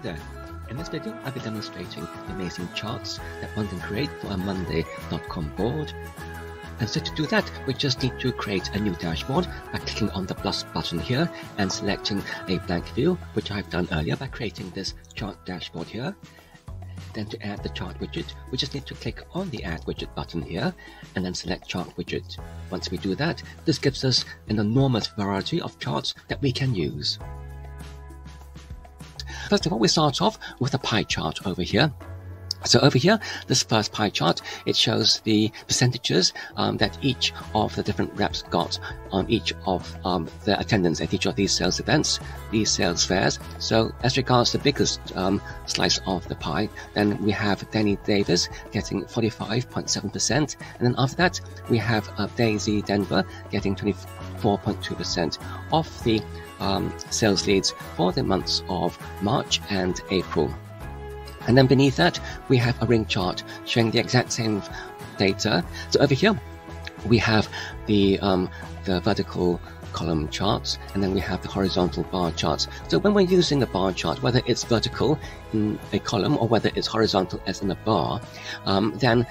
there. In this video, I'll be demonstrating the amazing charts that one can create for a Monday.com board. And so to do that, we just need to create a new dashboard by clicking on the plus button here and selecting a blank view, which I've done earlier by creating this chart dashboard here. Then to add the chart widget, we just need to click on the add widget button here and then select chart widget. Once we do that, this gives us an enormous variety of charts that we can use. First of all, we start off with a pie chart over here. So over here, this first pie chart, it shows the percentages that each of the different reps got on each of their attendance at each of these sales events, these sales fairs. So as regards the biggest slice of the pie, then we have Danny Davis getting 45.7%. And then after that, we have Daisy Denver getting 24.2% of the sales leads for the months of March and April. And then beneath that, we have a ring chart showing the exact same data. So over here, we have the vertical column charts, and then we have the horizontal bar charts. So when we're using a bar chart, whether it's vertical in a column or whether it's horizontal as in a bar, then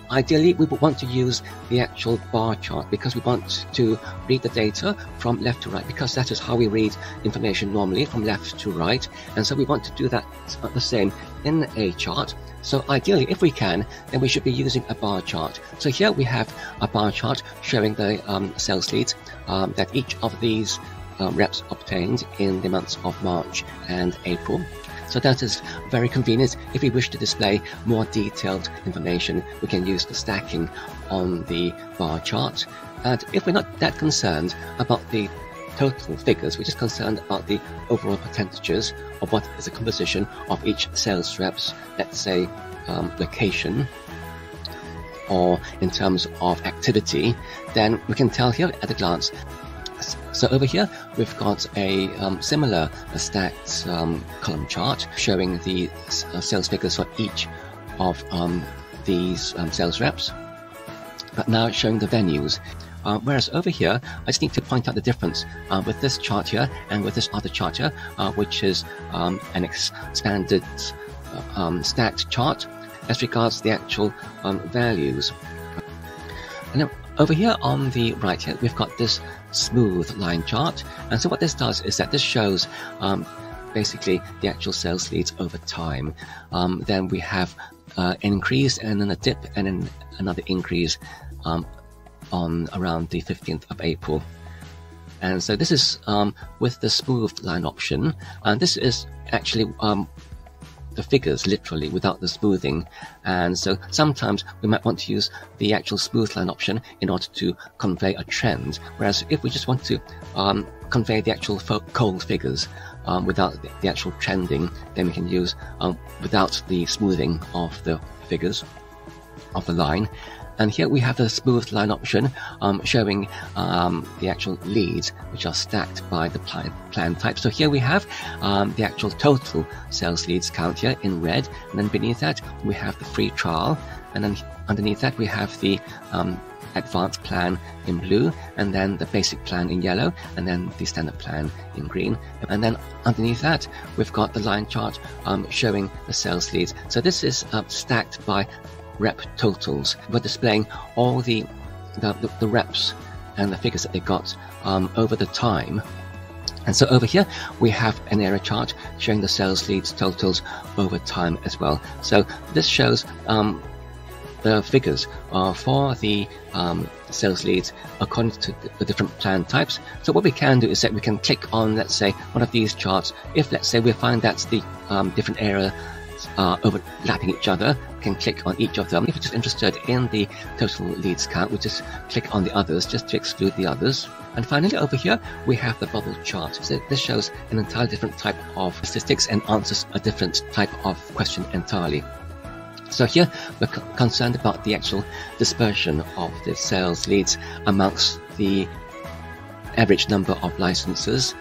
ideally, we would want to use the actual bar chart because we want to read the data from left to right, because that is how we read information normally, from left to right. And so we want to do that the same in a chart. So ideally, if we can, then we should be using a bar chart. So here we have a bar chart showing the sales leads that each of these reps obtained in the months of March and April. So that is very convenient. If we wish to display more detailed information, we can use the stacking on the bar chart. And if we're not that concerned about the total figures, we're just concerned about the overall percentages of what is the composition of each sales rep's, let's say, location, or in terms of activity, then we can tell here at a glance. So over here, we've got a similar stacked column chart showing the sales figures for each of these sales reps, but now showing the venues. Whereas over here, I just need to point out the difference with this chart here and with this other chart here, which is an expanded stacked chart as regards the actual values. And then over here on the right here, we've got this smooth line chart. And so what this does is that this shows basically the actual sales leads over time. Then we have an increase and then a dip and then another increase on around the 15th of April. And so this is with the smooth line option. And this is actually the figures literally without the smoothing, and so sometimes we might want to use the actual smooth line option in order to convey a trend, whereas if we just want to convey the actual cold figures without the actual trending, then we can use without the smoothing of the figures of the line. And here we have the smooth line option showing the actual leads, which are stacked by the plan type. So here we have the actual total sales leads count here in red, and then beneath that we have the free trial, and then underneath that we have the advanced plan in blue, and then the basic plan in yellow, and then the standard plan in green. And then underneath that we've got the line chart showing the sales leads. So this is stacked by rep totals. We're displaying all the reps and the figures that they got over the time. And so over here we have an area chart showing the sales leads totals over time as well. So this shows the figures for the sales leads according to the different plan types. So what we can do is that we can click on, let's say, one of these charts. If, let's say, we find that's the different area overlapping each other, we can click on each of them. If we're just interested in the total leads count, we just click on the others just to exclude the others. And finally over here we have the bubble chart. So this shows an entirely different type of statistics and answers a different type of question entirely. So here we're concerned about the actual dispersion of the sales leads amongst the average number of licenses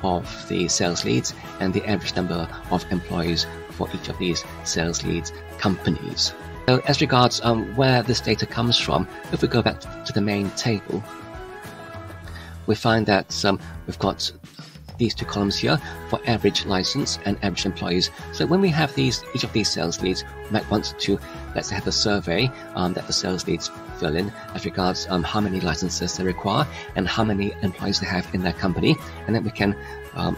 of the sales leads and the average number of employees for each of these sales leads companies. So as regards where this data comes from, if we go back to the main table, we find that we've got these two columns here for average license and average employees. So when we have these, each of these sales leads might want to, let's say, have a survey that the sales leads fill in as regards how many licenses they require and how many employees they have in their company, and then we can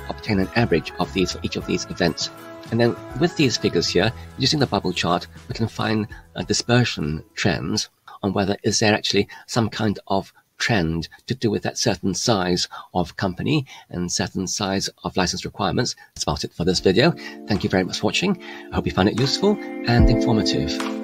obtain an average of these for each of these events. And then with these figures here, using the bubble chart, we can find dispersion trends on whether is there actually some kind of trend to do with that certain size of company and certain size of license requirements. That's about it for this video. Thank you very much for watching. I hope you found it useful and informative.